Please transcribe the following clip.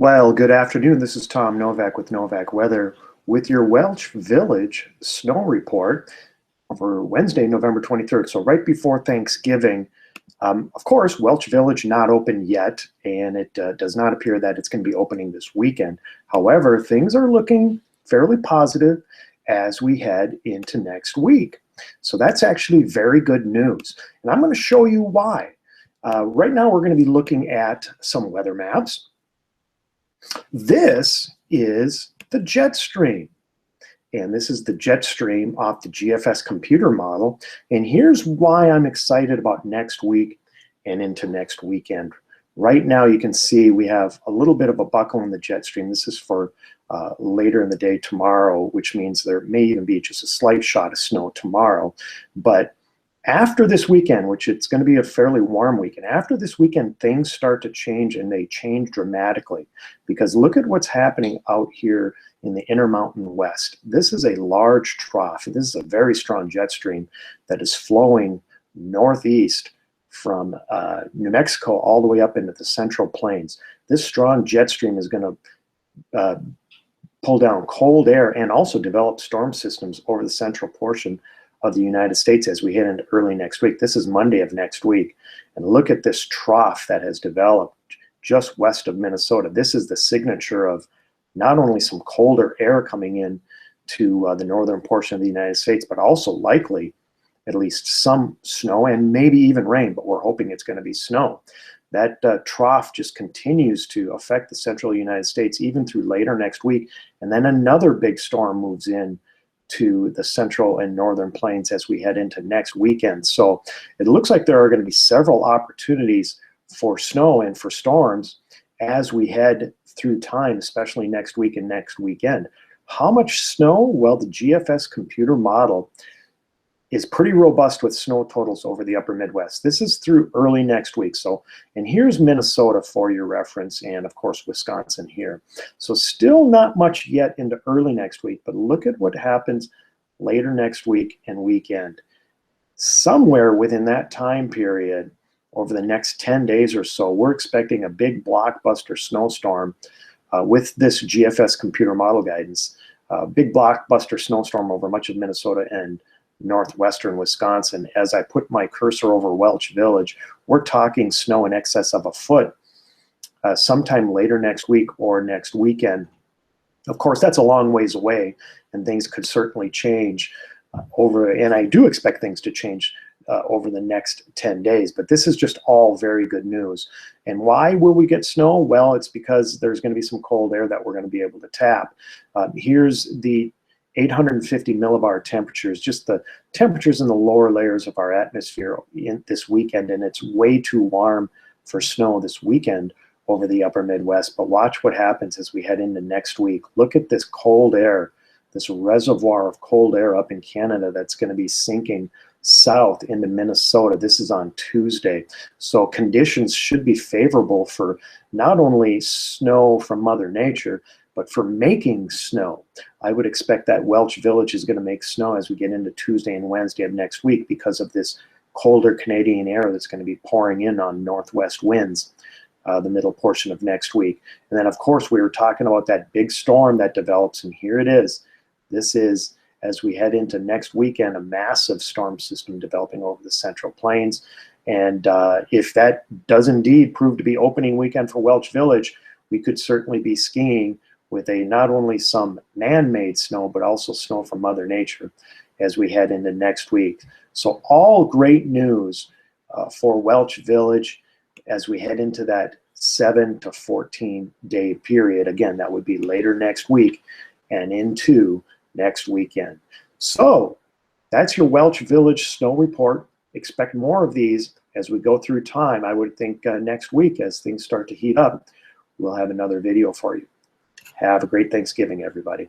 Well, good afternoon. This is Tom Novak with Novak Weather with your Welch Village snow report for Wednesday, November 23rd. So right before Thanksgiving. Of course, Welch Village not open yet, and it does not appear that it's going to be opening this weekend. However, things are looking fairly positive as we head into next week. So that's actually very good news. And I'm going to show you why. Right now, we're going to be looking at some weather maps. This is the jet stream. And this is the jet stream off the GFS computer model. And here's why I'm excited about next week and into next weekend. Right now, you can see we have a little bit of a buckle in the jet stream. This is for later in the day tomorrow, which means there may even be just a slight shot of snow tomorrow. But after this weekend, which it's going to be a fairly warm weekend, after this weekend, things start to change, and they change dramatically. Because look at what's happening out here in the Intermountain West. This is a large trough. This is a very strong jet stream that is flowing northeast from New Mexico all the way up into the Central Plains. This strong jet stream is going to pull down cold air and also develop storm systems over the central portion of the United States as we head into early next week. This is Monday of next week. And look at this trough that has developed just west of Minnesota. This is the signature of not only some colder air coming in to the northern portion of the United States, but also likely at least some snow and maybe even rain, but we're hoping it's going to be snow. That trough just continues to affect the central United States even through later next week. And then another big storm moves in to the central and northern plains as we head into next weekend. So it looks like there are going to be several opportunities for snow and for storms as we head through time, especially next week and next weekend. How much snow? Well, the GFS computer model is pretty robust with snow totals over the upper Midwest. This is through early next week. So, and here's Minnesota for your reference, and of course, Wisconsin here. So still not much yet into early next week, but look at what happens later next week and weekend. Somewhere within that time period, over the next 10 days or so, we're expecting a big blockbuster snowstorm with this GFS computer model guidance. Big blockbuster snowstorm over much of Minnesota and northwestern Wisconsin. As I put my cursor over Welch Village, we're talking snow in excess of a foot sometime later next week or next weekend. Of course, that's a long ways away, and things could certainly change and I do expect things to change over the next 10 days. But this is just all very good news. And why will we get snow? Well, it's because there's going to be some cold air that we're going to be able to tap. Here's the 850 millibar temperatures, just the temperatures in the lower layers of our atmosphere in this weekend, and it's way too warm for snow this weekend over the upper Midwest. But watch what happens as we head into next week. Look at this cold air, this reservoir of cold air up in Canada that's going to be sinking south into Minnesota. This is on Tuesday. So conditions should be favorable for not only snow from Mother Nature, but for making snow. I would expect that Welch Village is going to make snow as we get into Tuesday and Wednesday of next week because of this colder Canadian air that's going to be pouring in on northwest winds the middle portion of next week. And then, of course, we were talking about that big storm that develops, and here it is. This is, as we head into next weekend, a massive storm system developing over the Central Plains. And if that does indeed prove to be opening weekend for Welch Village, we could certainly be skiing with not only some man-made snow, but also snow from Mother Nature as we head into next week. So all great news for Welch Village as we head into that 7 to 14 day period. Again, that would be later next week and into next weekend. So that's your Welch Village snow report. Expect more of these as we go through time. I would think next week, as things start to heat up, we'll have another video for you. Have a great Thanksgiving, everybody.